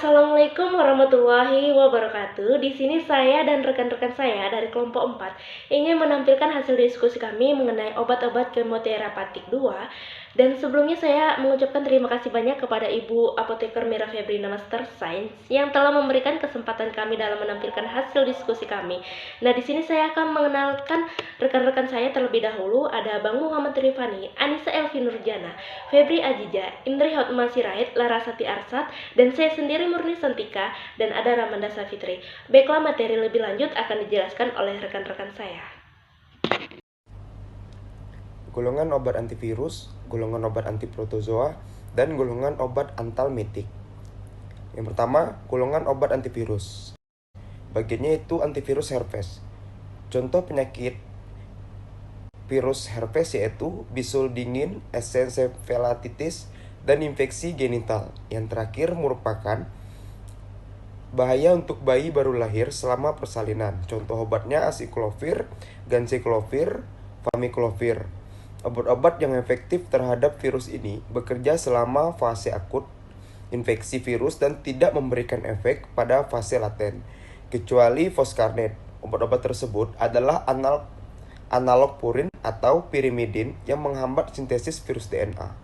Assalamualaikum warahmatullahi wabarakatuh. Di sini saya dan rekan-rekan saya dari kelompok 4 ingin menampilkan hasil diskusi kami mengenai obat-obat kemoterapatik 2. Dan sebelumnya saya mengucapkan terima kasih banyak kepada Ibu Apoteker Mira Febrina Master Science yang telah memberikan kesempatan kami dalam menampilkan hasil diskusi kami. Nah, di sini saya akan mengenalkan rekan-rekan saya terlebih dahulu. Ada Bang Muhammad Rifani, Anissa Elvi Nurjana, Febri Ajija, Indri Hotma Sirait, Larasati Arsat, dan saya sendiri Murni Santika, dan ada Ramanda Safitri. Baiklah, materi lebih lanjut akan dijelaskan oleh rekan-rekan saya. Golongan obat antivirus, golongan obat antiprotozoa, dan golongan obat antalmetik. Yang pertama, golongan obat antivirus. Bagiannya itu antivirus herpes. Contoh penyakit virus herpes yaitu bisul dingin, encephalitis, dan infeksi genital. Yang terakhir merupakan bahaya untuk bayi baru lahir selama persalinan. Contoh obatnya acyclovir, ganciclovir, famiclovir. Obat-obat yang efektif terhadap virus ini bekerja selama fase akut infeksi virus dan tidak memberikan efek pada fase laten, kecuali foscarnet. Obat-obat tersebut adalah analog purin atau pirimidin yang menghambat sintesis virus DNA.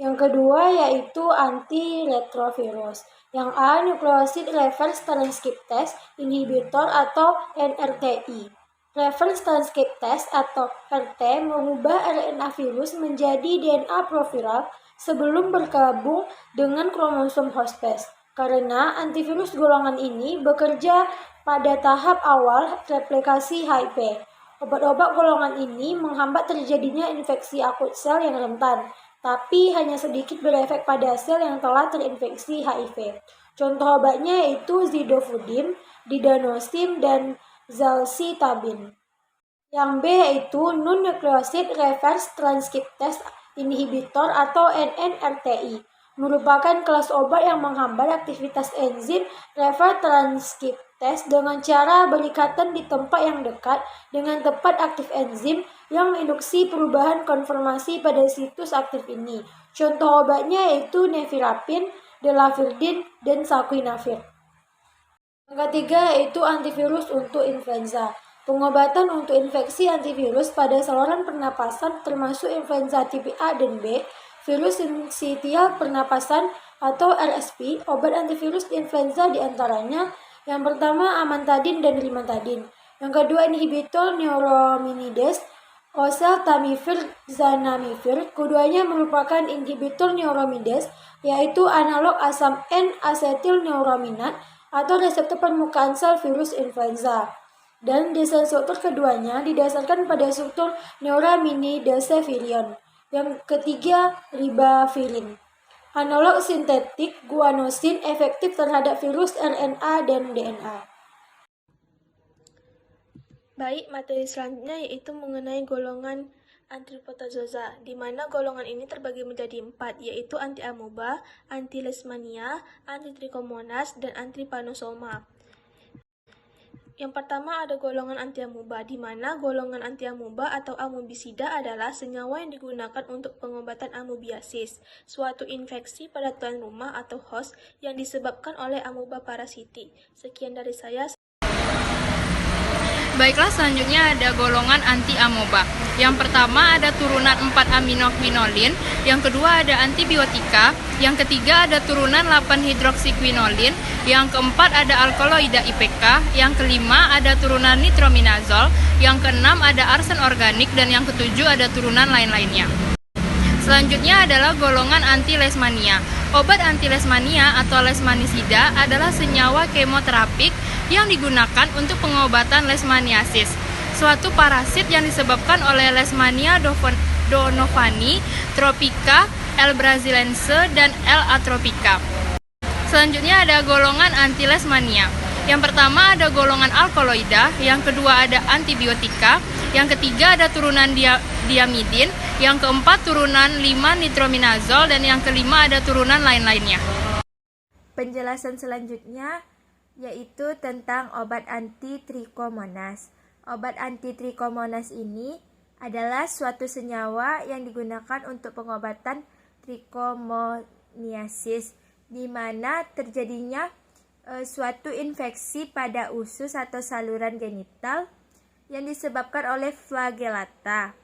Yang kedua yaitu antiretrovirus. Yang A, nucleoside reverse transcriptase inhibitor atau NRTI. Reverse transcriptase atau RT mengubah RNA virus menjadi DNA proviral sebelum bergabung dengan kromosom hospes. Karena antivirus golongan ini bekerja pada tahap awal replikasi HIV. Obat-obat golongan ini menghambat terjadinya infeksi akut sel yang rentan, tapi hanya sedikit berefek pada sel yang telah terinfeksi HIV. Contoh obatnya yaitu zidofudin, didanostim, dan zalcitabin. Yang B yaitu non-nucleoside reverse transcriptase inhibitor atau NNRTI, merupakan kelas obat yang menghambat aktivitas enzim reverse transcriptase dengan cara berikatan di tempat yang dekat dengan tempat aktif enzim yang menginduksi perubahan konformasi pada situs aktif ini. Contoh obatnya yaitu nevirapin, delafirdin, dan saquinavir. Yang ketiga yaitu antivirus untuk influenza. Pengobatan untuk infeksi antivirus pada saluran pernapasan termasuk influenza tipe A dan B, virus sinsitial pernapasan atau RSV, obat antivirus influenza diantaranya yang pertama amantadin dan rimantadin, yang kedua inhibitor neuraminidase, oseltamivir, zanamivir. Keduanya merupakan inhibitor neuraminidase, yaitu analog asam N-asetilneuraminat atau reseptor permukaan sel virus influenza. Dan desain struktur keduanya didasarkan pada struktur neuraminidase virion. Yang ketiga, ribavirin. Analog sintetik guanosin efektif terhadap virus RNA dan DNA. Baik, materi selanjutnya yaitu mengenai golongan antiprotozoa, di mana golongan ini terbagi menjadi 4, yaitu anti-amoeba, anti-leishmania, anti-trichomonas, dan anti-panosoma. Yang pertama ada golongan anti-amoeba, di mana golongan anti-amoeba atau amobisida adalah senyawa yang digunakan untuk pengobatan amoebiasis, suatu infeksi pada tuan rumah atau host yang disebabkan oleh amoeba parasiti. Sekian dari saya. Baiklah, selanjutnya ada golongan anti-amoeba. Yang pertama ada turunan 4-aminoquinolin, yang kedua ada antibiotika, yang ketiga ada turunan 8-hidroksiquinolin, yang keempat ada alkaloida IPK, yang kelima ada turunan nitrominazol, yang keenam ada arsen organik, dan yang ketujuh ada turunan lain-lainnya. Selanjutnya adalah golongan anti-leishmania. Obat anti-leishmania atau leishmanisida adalah senyawa kemoterapik yang digunakan untuk pengobatan leishmaniasis, suatu parasit yang disebabkan oleh Leishmania donovani, tropica, L. braziliense, dan L. atropica. Selanjutnya ada golongan anti-leishmania. Yang pertama ada golongan alkaloida, yang kedua ada antibiotika, yang ketiga ada turunan diamidin, yang keempat turunan 5-nitrominazol, dan yang kelima ada turunan lain-lainnya. Penjelasan selanjutnya yaitu tentang obat anti-trichomonas. Obat anti-trichomonas ini adalah suatu senyawa yang digunakan untuk pengobatan trichomoniasis, di mana terjadinya suatu infeksi pada usus atau saluran genital yang disebabkan oleh flagellata.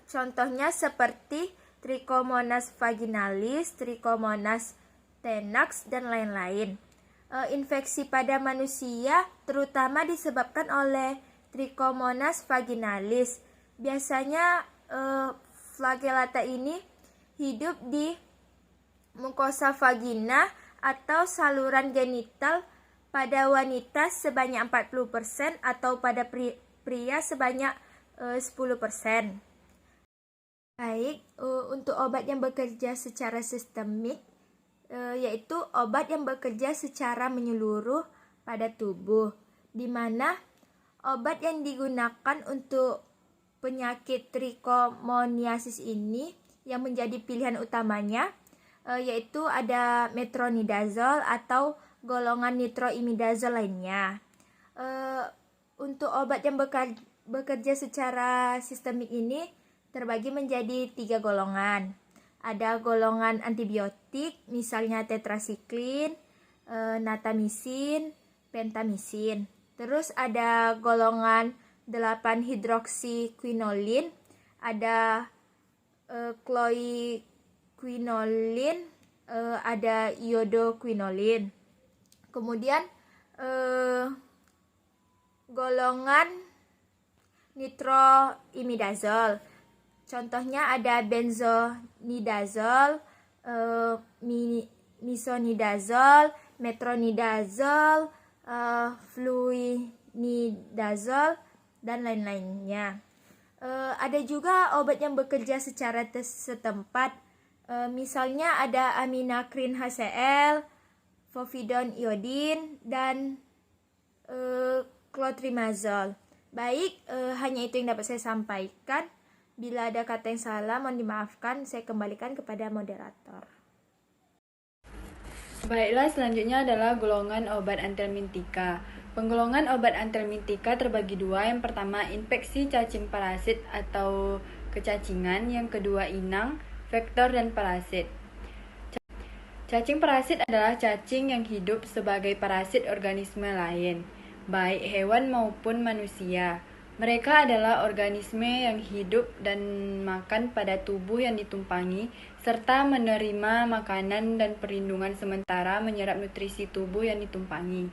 Contohnya seperti Trichomonas vaginalis, Trichomonas tenax, dan lain-lain. Infeksi pada manusia terutama disebabkan oleh Trichomonas vaginalis. Biasanya flagellata ini hidup di mukosa vagina atau saluran genital pada wanita sebanyak 40% atau pada pria sebanyak 10%. Baik, untuk obat yang bekerja secara sistemik, yaitu obat yang bekerja secara menyeluruh pada tubuh, di mana obat yang digunakan untuk penyakit trichomoniasis ini yang menjadi pilihan utamanya, yaitu ada metronidazole atau golongan nitroimidazole lainnya. Untuk obat yang bekerja secara sistemik ini terbagi menjadi 3 golongan. Ada golongan antibiotik, misalnya tetrasiklin, natamisin, pentamisin. Terus ada golongan 8-hidroksiquinolin, ada cloiquinolin, ada iodoquinolin. Kemudian golongan nitroimidazole. Contohnya ada benzonidazole, misonidazole, metronidazole, fluinidazole, dan lain-lainnya. Ada juga obat yang bekerja secara setempat, misalnya ada aminakrin HCl, povidone iodin, dan clotrimazole. Baik, hanya itu yang dapat saya sampaikan. Bila ada kata yang salah, mohon dimaafkan. Saya kembalikan kepada moderator. Baiklah, selanjutnya adalah golongan obat antelmintika. Penggolongan obat antelmintika terbagi 2. Yang pertama, infeksi cacing parasit atau kecacingan. Yang kedua, inang, vektor, dan parasit. Cacing parasit adalah cacing yang hidup sebagai parasit organisme lain, baik hewan maupun manusia. Mereka adalah organisme yang hidup dan makan pada tubuh yang ditumpangi, serta menerima makanan dan perlindungan sementara menyerap nutrisi tubuh yang ditumpangi.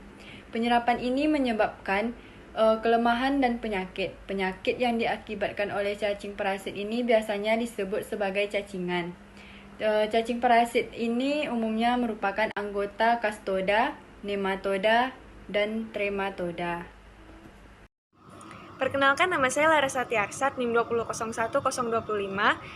Penyerapan ini menyebabkan kelemahan dan penyakit. Penyakit yang diakibatkan oleh cacing parasit ini biasanya disebut sebagai cacingan. Cacing parasit ini umumnya merupakan anggota Castoda, Nematoda, dan Trematoda. Perkenalkan, nama saya Larasati Arsat, NIM 2001025.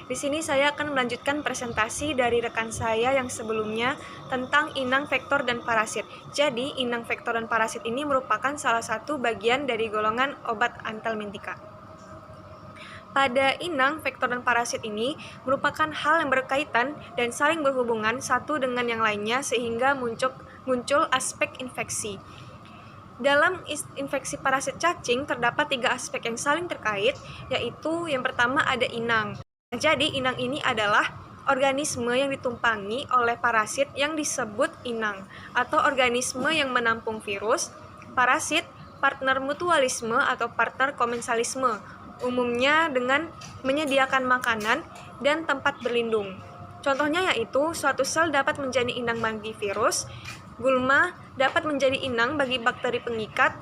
Di sini saya akan melanjutkan presentasi dari rekan saya yang sebelumnya tentang inang, vektor, dan parasit. Jadi, inang, vektor, dan parasit ini merupakan salah satu bagian dari golongan obat antelmintika. Pada inang, vektor, dan parasit ini merupakan hal yang berkaitan dan saling berhubungan satu dengan yang lainnya sehingga muncul aspek infeksi. Dalam infeksi parasit cacing terdapat 3 aspek yang saling terkait, yaitu yang pertama ada inang. Jadi inang ini adalah organisme yang ditumpangi oleh parasit yang disebut inang, atau organisme yang menampung virus. Parasit partner mutualisme atau partner komensalisme, umumnya dengan menyediakan makanan dan tempat berlindung. Contohnya yaitu suatu sel dapat menjadi inang bagi virus, gulma dapat menjadi inang bagi bakteri pengikat,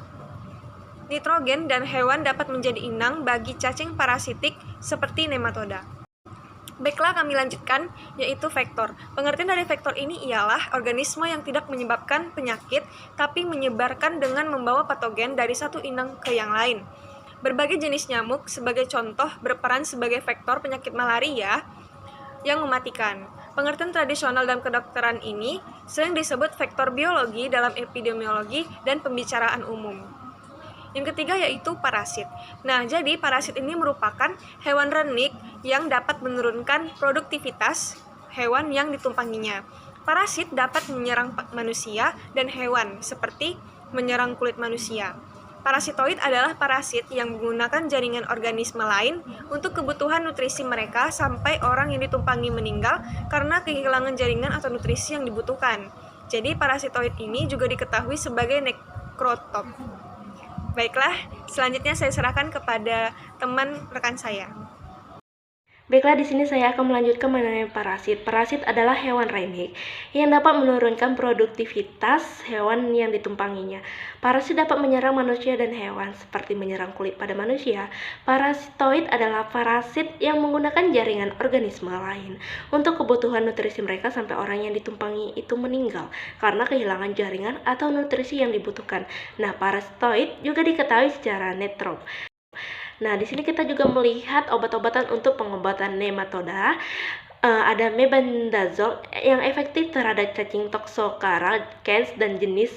nitrogen dan hewan dapat menjadi inang bagi cacing parasitik seperti nematoda. Baiklah, kami lanjutkan, yaitu vektor. Pengertian dari vektor ini ialah organisme yang tidak menyebabkan penyakit, tapi menyebarkan dengan membawa patogen dari satu inang ke yang lain. Berbagai jenis nyamuk sebagai contoh berperan sebagai vektor penyakit malaria yang mematikan. Pengertian tradisional dalam kedokteran ini sering disebut vektor biologi dalam epidemiologi dan pembicaraan umum. Yang ketiga yaitu parasit. Nah, jadi parasit ini merupakan hewan renik yang dapat menurunkan produktivitas hewan yang ditumpanginya. Parasit dapat menyerang manusia dan hewan, seperti menyerang kulit manusia. Parasitoid adalah parasit yang menggunakan jaringan organisme lain untuk kebutuhan nutrisi mereka sampai orang yang ditumpangi meninggal karena kehilangan jaringan atau nutrisi yang dibutuhkan. Jadi parasitoid ini juga diketahui sebagai nekrotop. Baiklah, selanjutnya saya serahkan kepada teman rekan saya. Baiklah, di sini saya akan melanjutkan mengenai parasit. Parasit adalah hewan rendek yang dapat menurunkan produktivitas hewan yang ditumpanginya. Parasit dapat menyerang manusia dan hewan, seperti menyerang kulit pada manusia. Parasitoid adalah parasit yang menggunakan jaringan organisme lain untuk kebutuhan nutrisi mereka sampai orang yang ditumpangi itu meninggal karena kehilangan jaringan atau nutrisi yang dibutuhkan. Nah, parasitoid juga diketahui secara netrop. Nah, di sini kita juga melihat obat-obatan untuk pengobatan nematoda. Ada mebendazole yang efektif terhadap cacing Toxocara canes dan jenis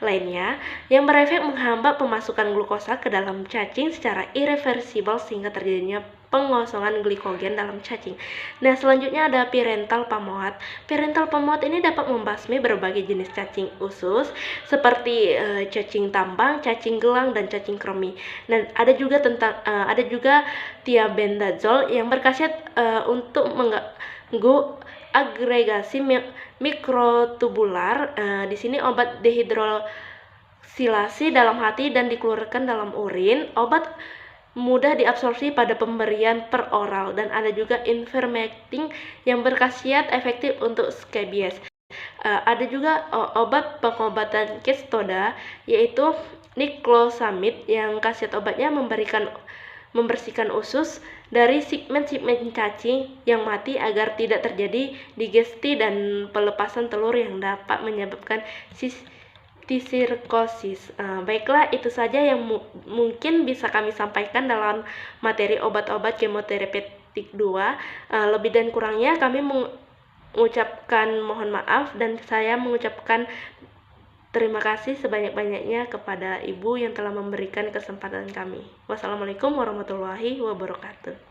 lainnya yang berefek menghambat pemasukan glukosa ke dalam cacing secara irreversibel sehingga terjadinya pengosongan glikogen dalam cacing. Nah, selanjutnya ada pyrental pamoat. Pyrental pamoat ini dapat membasmi berbagai jenis cacing usus seperti cacing tambang, cacing gelang, dan cacing kremi. Dan ada juga thiabendazole yang berkhasiat untuk mengganggu agregasi mikrotubular. Di sini obat dehidrosilasi dalam hati dan dikeluarkan dalam urin. Obat mudah diabsorpsi pada pemberian per oral, dan ada juga ivermectin yang berkhasiat efektif untuk scabies. Ada juga obat pengobatan kistoda yaitu niclosamide yang khasiat obatnya membersihkan usus dari segmen-segmen cacing yang mati agar tidak terjadi digesti dan pelepasan telur yang dapat menyebabkan sirkosis. Baiklah, itu saja yang mungkin bisa kami sampaikan dalam materi obat-obat kemoterapeutik 2. Lebih dan kurangnya kami mengucapkan mohon maaf, dan saya mengucapkan terima kasih sebanyak-banyaknya kepada Ibu yang telah memberikan kesempatan kami. Wassalamualaikum warahmatullahi wabarakatuh.